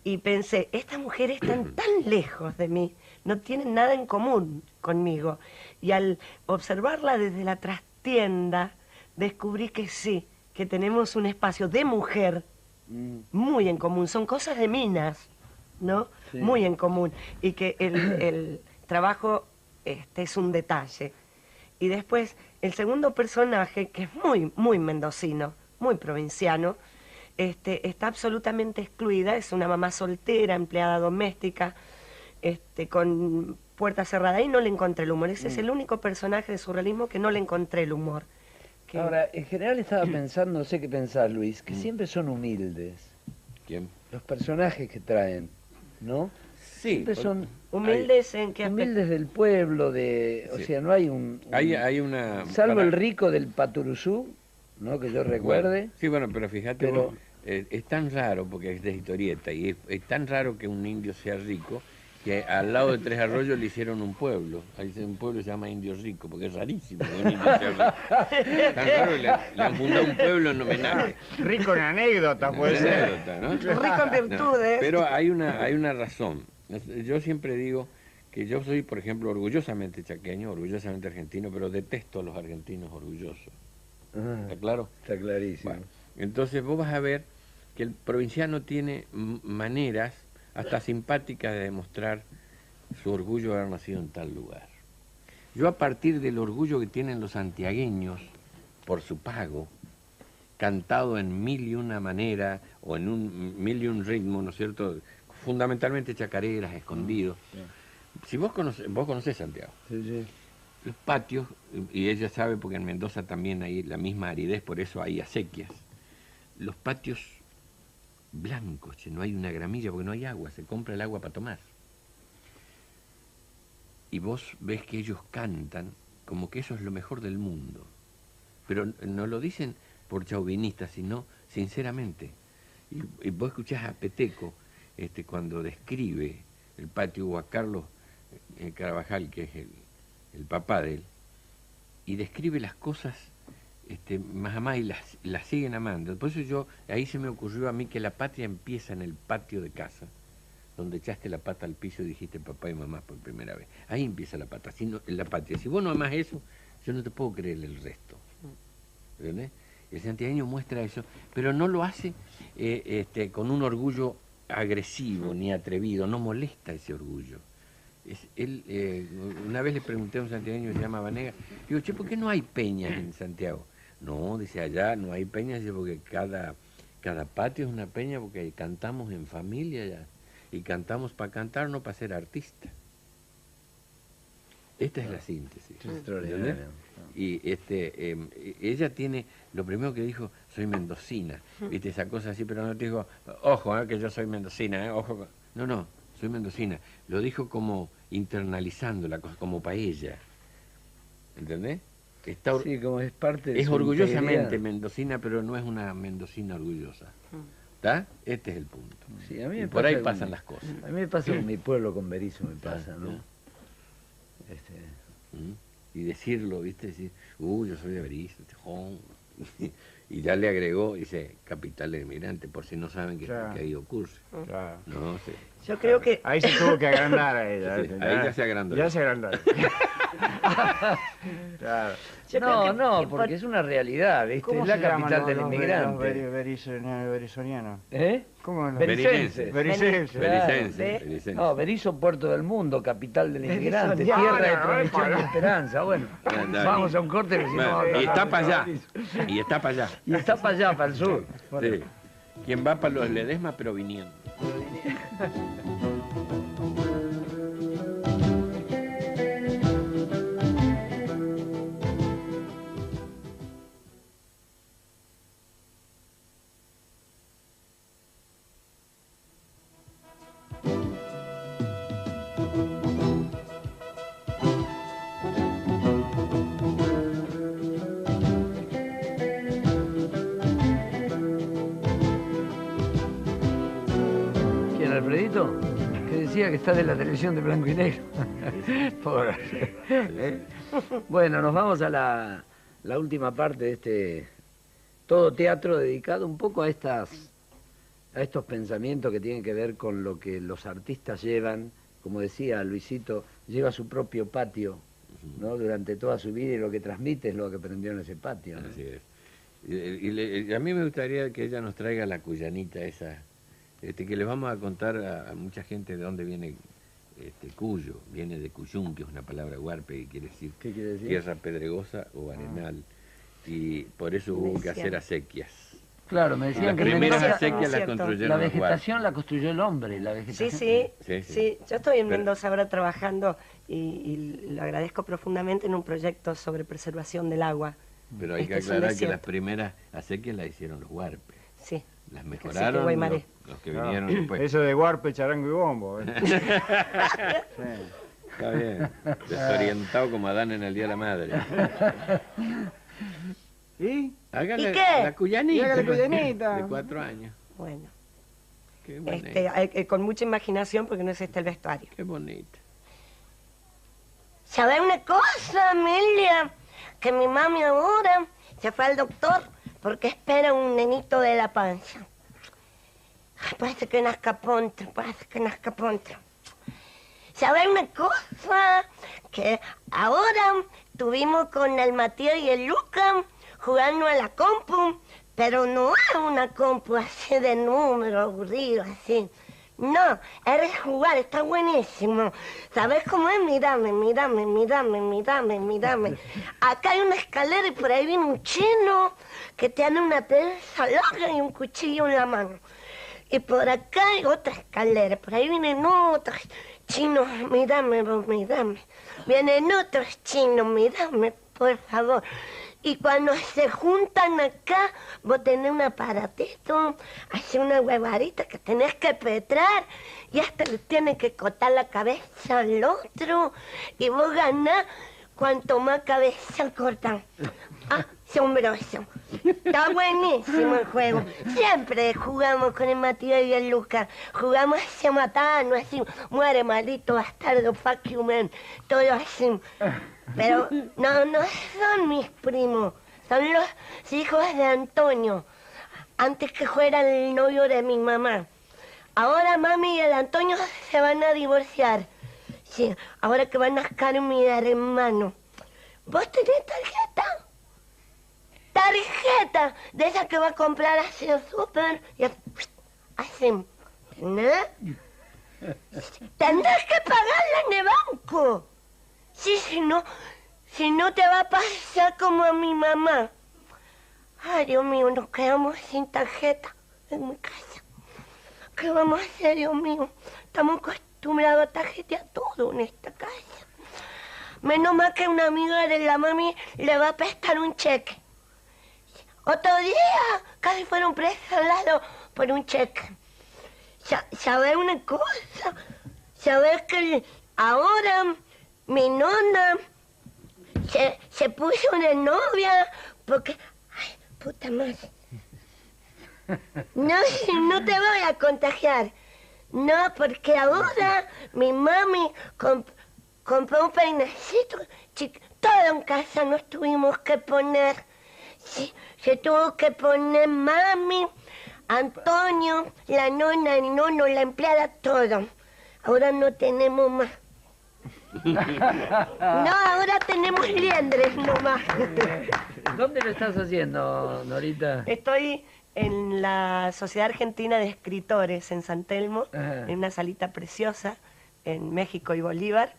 Y pensé, estas mujeres están tan lejos de mí, no tienen nada en común conmigo. Y al observarla desde la trastienda, descubrí que sí, que tenemos un espacio de mujer muy en común. Son cosas de minas, ¿no? Sí. Muy en común. Y que el trabajo es un detalle. Y después, el segundo personaje, que es muy, muy mendocino, muy provinciano, está absolutamente excluida, es una mamá soltera, empleada doméstica, con puerta cerrada. Ahí no le encontré el humor. Ese es el único personaje de surrealismo que no le encontré el humor. Ahora, en general estaba pensando, no sé qué pensás, Luis, que siempre son humildes. ¿Quién? Los personajes que traen, ¿no? Sí. Siempre son ¿Humildes en qué aspecto? humildes del pueblo, o Sí. sea, no hay un... Hay una... Salvo para- el rico del Paturuzú, ¿no? Que yo recuerde. Bueno, sí, bueno, pero fíjate, Pero- vos, es tan raro, porque es de historieta, y es tan raro que un indio sea rico, que al lado de Tres Arroyos le hicieron un pueblo. Ahí un pueblo se llama Indio Rico, porque es rarísimo que un indio sea rico. Tan raro que le han fundado un pueblo en homenaje. Rico en anécdotas, puede Una ser. anécdota, ¿no? Rico en virtudes. Pero hay una razón. Yo siempre digo que yo soy, por ejemplo, orgullosamente chaqueño, orgullosamente argentino, pero detesto a los argentinos orgullosos. Ah, ¿Está claro? está clarísimo. Bueno, entonces vos vas a ver que el provinciano tiene maneras hasta simpáticas de demostrar su orgullo de haber nacido en tal lugar. Yo, a partir del orgullo que tienen los santiagueños por su pago, cantado en mil y una manera o en un mil y un ritmo, ¿no es cierto? Fundamentalmente chacareras, escondidos. Si vos conocés Santiago, Sí, sí. los patios, y ella sabe porque en Mendoza también hay la misma aridez, por eso hay acequias. Los patios blancos, che, no hay una gramilla porque no hay agua, se compra el agua para tomar. Y vos ves que ellos cantan como que eso es lo mejor del mundo. Pero no lo dicen por chauvinistas, sino sinceramente. Y vos escuchás a Peteco cuando describe el patio, o a Carlos Carabajal, que es el papá de él, y describe las cosas más a más y las siguen amando. Por eso ahí se me ocurrió a mí que la patria empieza en el patio de casa, donde echaste la pata al piso y dijiste papá y mamá por primera vez. Ahí empieza la patria. La patria. Si vos no amás eso, yo no te puedo creer el resto. ¿Entendés? El santiagueño muestra eso, pero no lo hace con un orgullo agresivo ni atrevido, no molesta ese orgullo. Una vez le pregunté a un santiagueño que se llama Vanega, digo, che, ¿por qué no hay peñas en Santiago? No, dice, allá no hay peñas, dice, porque cada patio es una peña, porque cantamos en familia ya, y cantamos para cantar, no para ser artista. Esta es la síntesis. Es extraordinario. ¿Entendés? Y ella tiene, lo primero que dijo, soy mendocina, viste, esa cosa así, pero no te dijo, ojo, que yo soy mendocina, ojo. No, soy mendocina. Lo dijo como internalizando la cosa, como para ella. ¿Entendés? Sí, como es parte de Es su orgullosamente integridad. mendocina, pero no es una mendocina orgullosa. ¿Está? Este es el punto. Sí, a mí Y me por ahí pasa pasan con- las cosas. A mí me pasa con mi pueblo, con Berizo me pasa, ¿no? ya. Y decirlo, ¿viste? Decir, yo soy de Berizo, tejón. Y ya le agregó, dice, capital de inmigrante, por si no saben que ahí ocurre. Claro. No sé. Yo creo que Ahí se tuvo que agrandar a ella. Sí, ¿viste? ahí ya se agrandó. Ya se agrandó. Claro. yo creo que- No, que porque es una realidad, ¿viste? ¿Cómo Es la se llaman capital del los inmigrante. berizonianos? ¿Eh? ¿Cómo es? Bericenses. Bericenses. Bericense, Claro. Bericense. No, Berizo, puerto del mundo, capital del inmigrante, Berizo, tierra de no, provisión no, y no. esperanza. Bueno, Dale. vamos a un corte que si no... Bueno, y está hablamos para de allá. Berizo. Y está para allá. Y está para allá, para el sur. Bueno, Sí. Quien va para los Ledesma, pero viniendo. ¿Quién, Alfredito? Que decía que está de la televisión de blanco y negro. Pobre. Bueno, nos vamos a la última parte de este todo teatro dedicado un poco a estos pensamientos que tienen que ver con lo que los artistas llevan. Como decía Luisito, lleva su propio patio, ¿no? Durante toda su vida, y lo que transmite es lo que aprendió en ese patio, ¿no? Así es. Y a mí me gustaría que ella nos traiga la cuyanita esa, que les vamos a contar a mucha gente de dónde viene Cuyo. Viene de Cuyún, que es una palabra huarpe que quiere decir ¿Qué quiere decir? tierra pedregosa o arenal. Y por eso hubo que hacer acequias. Claro, me Y decían las que primeras Mendoza, acequias las cierto. construyeron la los vegetación la construyó el hombre, la Sí, vegetación. sí, Sí, sí. sí. Yo estoy en Pero- Mendoza ahora trabajando y lo agradezco profundamente en un proyecto sobre preservación del agua. Pero hay que Es un aclarar que las desierto. primeres acequias las hicieron los huarpes. Sí. Las que mejoraron Guaymaré. los que Ah, vinieron después. Eso de guarpe, charango y bombo. Sí. Está bien. Desorientado como Adán en el Día de la Madre. ¿Y? Hágale ¿Y qué? la cuyanita. Y haga la cuyanita. De 4 años. Bueno, Qué bonita. con mucha imaginación porque no es el vestuario. Qué bonita. ¿Sabes una cosa, Amelia? Que mi mami ahora se fue al doctor porque espera un nenito de la panza. Ay, parece que nazca pronto, parece que nazca pronto. ¿Sabes una cosa? Que ahora estuvimos con el Matías y el Luca jugando a la compu, pero no es una compu así de número aburrido, así. No, es de jugar, está buenísimo. ¿Sabes cómo es? Mírame, mírame, mírame, mírame, mírame. Acá hay una escalera y por ahí viene un chino que tiene una prensa larga y un cuchillo en la mano. Y por acá hay otra escalera, por ahí vienen otros chinos, mírame, vos, mírame. Vienen otros chinos, mírame, por favor. Y cuando se juntan acá, vos tenés un aparatito, así una huevadita que tenés que petrar y hasta le tienes que cortar la cabeza al otro y vos ganás cuanto más cabeza cortan. Asombroso. Está buenísimo el juego. Siempre jugamos con el Matías y el Lucas. Jugamos así a matarnos, así, muere maldito bastardo, fuck you man. Todo así. Pero no son mis primos, son los hijos de Antonio, antes que fuera el novio de mi mamá. Ahora mami y el Antonio se van a divorciar. Sí, ahora que van a nacer mi hermano. ¿Vos tenés tarjeta? Tarjeta, de esa que va a comprar así el súper y así. ¿Tenés? Tendrás que pagarla en el banco. Sí, si no te va a pasar como a mi mamá. Ay, Dios mío, nos quedamos sin tarjeta en mi casa. ¿Qué vamos a hacer, Dios mío? Estamos acostumbrados a tarjetear todo en esta casa. Menos mal que una amiga de la mami le va a prestar un cheque. Otro día casi fueron presos al lado por un cheque. ¿Sabes una cosa? ¿Sabes que ahora mi nona se puso de novia porque... Ay, puta madre. No te voy a contagiar. No, porque ahora mi mami compró un peinecito. Todo en casa nos tuvimos que poner. Sí, se tuvo que poner mami, Antonio, la nona, el nono, la empleada, todo. Ahora no tenemos más. No, ahora tenemos liendres nomás. ¿Dónde lo estás haciendo, Norita? Estoy en la Sociedad Argentina de Escritores en San Telmo, Ajá. en una salita preciosa en México y Bolívar,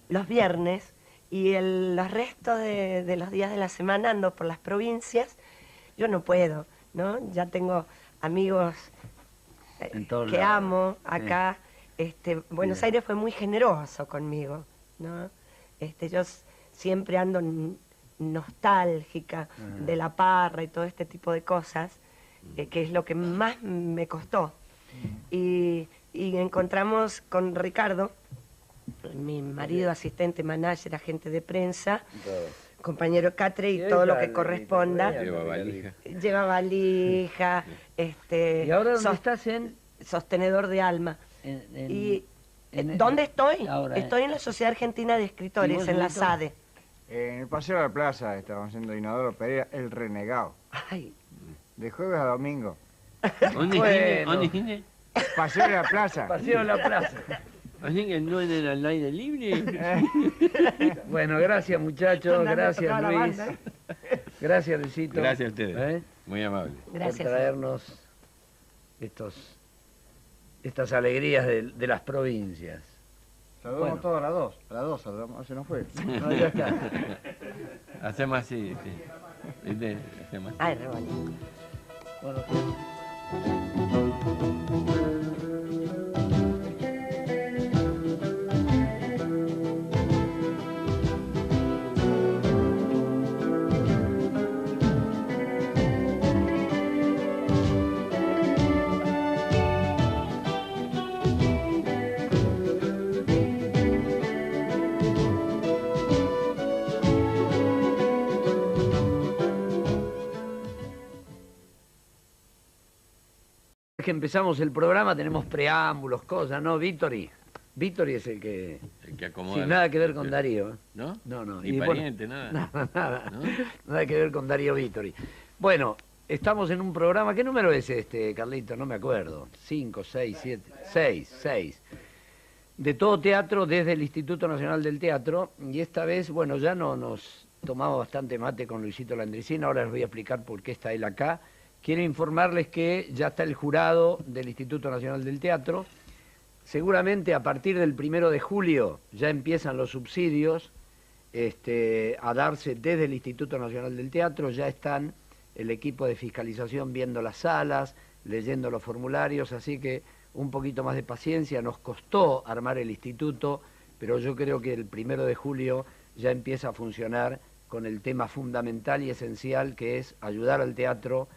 los viernes, y los restos de los días de la semana ando por las provincias. Yo no puedo, ¿no? Ya tengo amigos En todos que lados. amo acá. Buenos Bien. Aires fue muy generoso conmigo, ¿no? Yo siempre ando nostálgica de la parra y todo este tipo de cosas, que es lo que más me costó. Y encontramos con Ricardo, mi marido, asistente, manager, agente de prensa, compañero catre y todo lo que corresponda. Lleva valija. Lleva valija, ¿Y ahora dónde sos- estás en...? sostenedor de alma. ¿Dónde estoy? Ahora, Estoy en la Sociedad Argentina de ¿Y Escritores, vos, en la Lito? SADE. En el Paseo de la Plaza estábamos haciendo Inodoro Pereira, El Renegado. Ay, De jueves a domingo. ¿Dónde Bueno. tiene? Paseo de la Plaza. Paseo a la plaza. ¿Así que no en el aire libre? Bueno, gracias muchachos, Andando a gracias tocar la Luis. banda, Gracias Luisito. Gracias a ustedes. ¿Eh? Muy amable. gracias. Por traernos estas alegrías de las provincias. Saludamos Bueno. todos a las 2. A las 2 saludamos, se nos fue. No, ya está. Hacemos así. Sí. ¿Viste? Se llama. Ay, re bonito. Bueno, que empezamos el programa tenemos preámbulos, cosas, ¿no, Víctori? Víctori es el que... El que acomoda. Sin nada que ver con Darío. ¿No? No, no. Ni Y bueno, pariente, nada. Nada, ¿No? nada que ver con Darío Víctori. Bueno, estamos en un programa, ¿qué número es este, Carlito? No me acuerdo. 5, 6, 7, 6. De todo teatro desde el Instituto Nacional del Teatro. Y esta vez, bueno, ya no nos tomamos bastante mate con Luisito Landricina, ahora les voy a explicar por qué está él acá. Quiero informarles que ya está el jurado del Instituto Nacional del Teatro. Seguramente a partir del 1 de julio ya empiezan los subsidios a darse desde el Instituto Nacional del Teatro. Ya están el equipo de fiscalización viendo las salas, leyendo los formularios, así que un poquito más de paciencia. Nos costó armar el instituto, pero yo creo que el 1 de julio ya empieza a funcionar con el tema fundamental y esencial que es ayudar al teatro,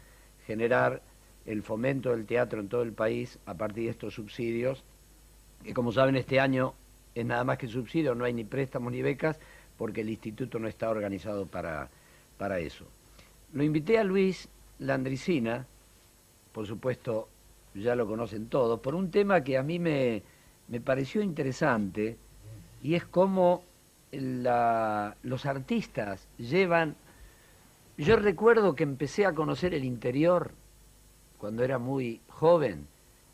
generar el fomento del teatro en todo el país a partir de estos subsidios, que como saben este año es nada más que subsidio, no hay ni préstamos ni becas, porque el instituto no está organizado para eso. Lo invité a Luis Landricina, por supuesto ya lo conocen todos, por un tema que a mí me pareció interesante, y es cómo los artistas llevan... Yo recuerdo que empecé a conocer el interior cuando era muy joven,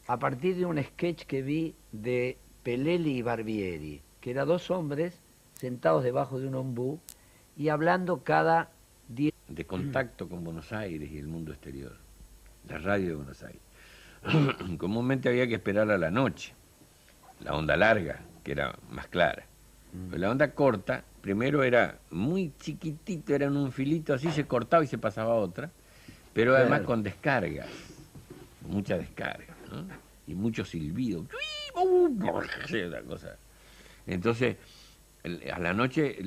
a partir de un sketch que vi de Pelelli y Barbieri, que eran dos hombres sentados debajo de un ombú y hablando cada 10... De contacto con Buenos Aires y el mundo exterior. La radio de Buenos Aires. Comúnmente había que esperar a la noche. La onda larga, que era más clara. Pero la onda corta, primero era muy chiquitito, era en un filito, así se cortaba y se pasaba a otra, pero además Claro. con descargas, mucha descarga, ¿no? Y mucho silbido. Una cosa. Entonces, a la noche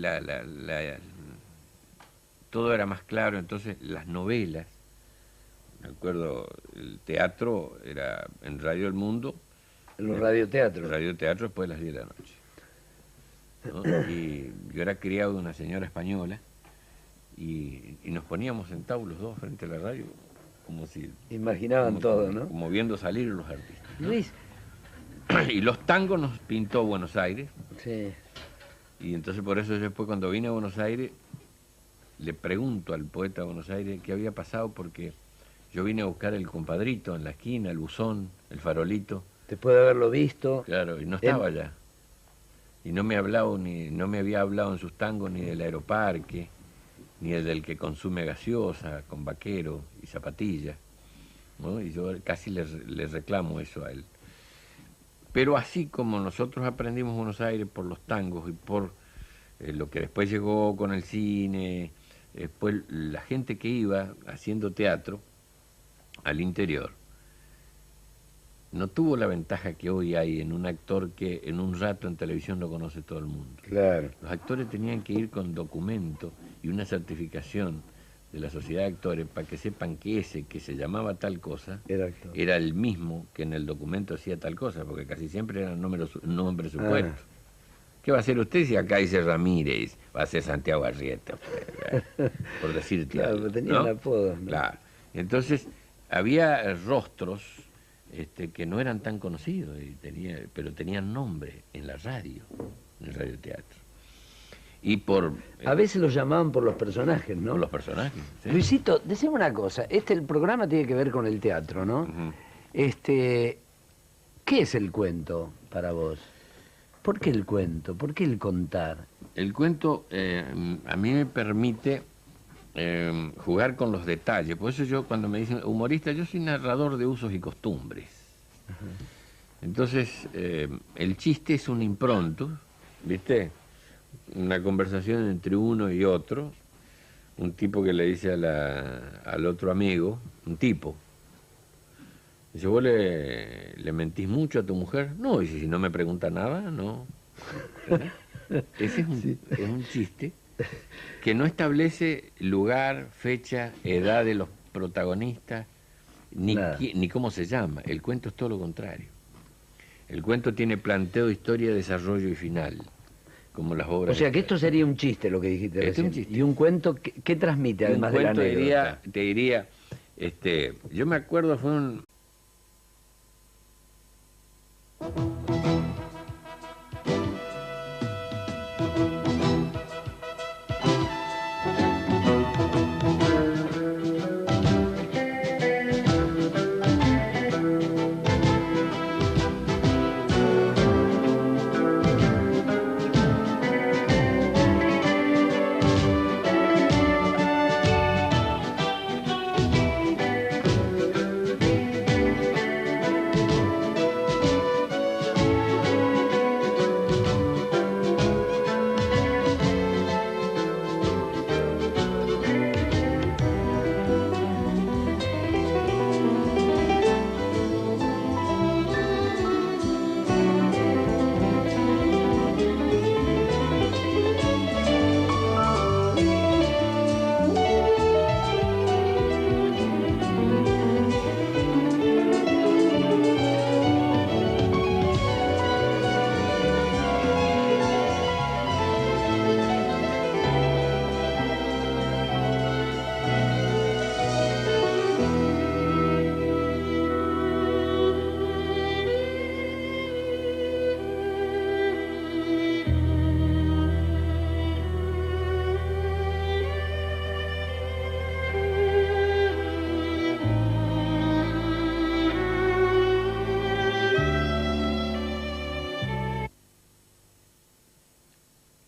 todo era más claro, entonces las novelas, me acuerdo, el teatro era en Radio El Mundo, Los radioteatros. el radioteatro después de las 10 de la noche. ¿No? Y yo era criado de una señora española y nos poníamos sentados los dos frente a la radio como si... Imaginaban todo, ¿no? Como viendo salir los artistas. Luis, Y los tangos nos pintó Buenos Aires, sí, y entonces por eso yo después cuando vine a Buenos Aires le pregunto al poeta de Buenos Aires qué había pasado, porque yo vine a buscar el compadrito en la esquina, el buzón, el farolito, después de haberlo visto, claro, y no estaba allá. Y no me había hablado en sus tangos ni del Aeroparque, ni el del que consume gaseosa, con vaquero y zapatillas, ¿no? Y yo casi le reclamo eso a él. Pero así como nosotros aprendimos Buenos Aires por los tangos y por lo que después llegó con el cine, después la gente que iba haciendo teatro al interior, no tuvo la ventaja que hoy hay en un actor que en un rato en televisión lo conoce todo el mundo. claro, Los actores tenían que ir con documento y una certificación de la Sociedad de Actores para que sepan que ese que se llamaba tal cosa era actor. era el mismo que en el documento hacía tal cosa, porque casi siempre eran nombres supuestos. ¿Qué va a hacer usted si acá dice Ramírez? Va a ser Santiago Arrieta, por decirte Claro, algo, tenían ¿no? apodos, ¿no? Claro. Entonces, había rostros que no eran tan conocidos, pero tenían nombre en la radio, en el radioteatro. Y por A veces los llamaban por los personajes, ¿no? los personajes. ¿sí? Luisito, decime una cosa, el programa tiene que ver con el teatro, ¿no? Ujú. ¿Qué es el cuento para vos? ¿Por qué el cuento? ¿Por qué el contar? El cuento a mí me permite jugar con los detalles. Por eso yo, cuando me dicen humorista, yo soy narrador de usos y costumbres. Entonces, el chiste es un impronto, ¿viste? Una conversación entre uno y otro, un tipo que le dice al otro amigo, un tipo, dice, ¿vos le mentís mucho a tu mujer? No, dice, si no me pregunta nada, no. Ese es un chiste que no establece lugar, fecha, edad de los protagonistas, ni cómo se llama. El cuento es todo lo contrario. El cuento tiene planteo, historia, desarrollo y final, como las obras. O sea que esto sería un chiste lo que dijiste Este recién. es un chiste. Y un cuento, ¿qué transmite además de la cuento anécdota? te diría, yo me acuerdo, fue un...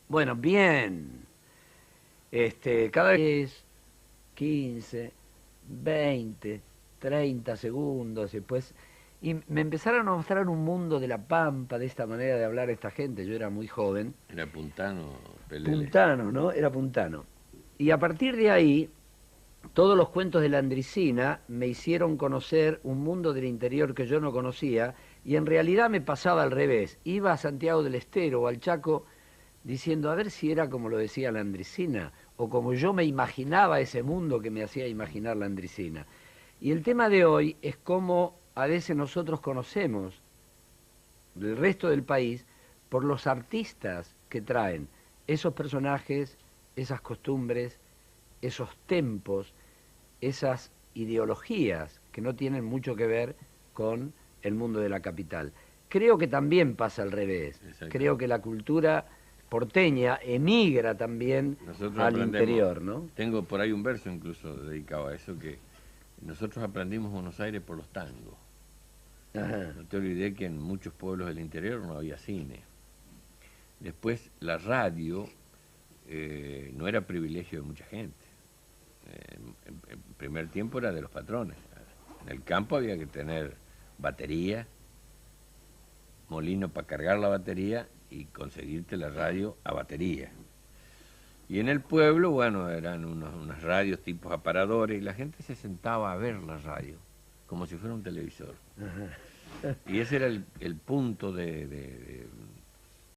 Bueno, bien. Cada vez 15, 20, 30 segundos después. Y me empezaron a mostrar un mundo de la pampa, de esta manera de hablar esta gente. Yo era muy joven. Era Puntano, Pelele. Puntano, ¿no? Era puntano. Y a partir de ahí, todos los cuentos de la Andricina me hicieron conocer un mundo del interior que yo no conocía, y en realidad me pasaba al revés. Iba a Santiago del Estero o al Chaco diciendo a ver si era como lo decía la Andricina, o como yo me imaginaba ese mundo que me hacía imaginar la Andricina. Y el tema de hoy es cómo a veces nosotros conocemos del resto del país por los artistas que traen esos personajes, esas costumbres, esos tempos, esas ideologías que no tienen mucho que ver con el mundo de la capital. Creo que también pasa al revés. Creo que la cultura porteña emigra también al interior, ¿no? Tengo por ahí un verso incluso dedicado a eso, que nosotros aprendimos Buenos Aires por los tangos. Ajá. No te olvidé que en muchos pueblos del interior no había cine. Después la radio no era privilegio de mucha gente. En primer tiempo era de los patrones. En el campo había que tener batería, molino para cargar la batería y conseguirte la radio a batería. Y en el pueblo, bueno, eran unas radios tipos aparadores y la gente se sentaba a ver la radio, como si fuera un televisor. Y ese era el punto de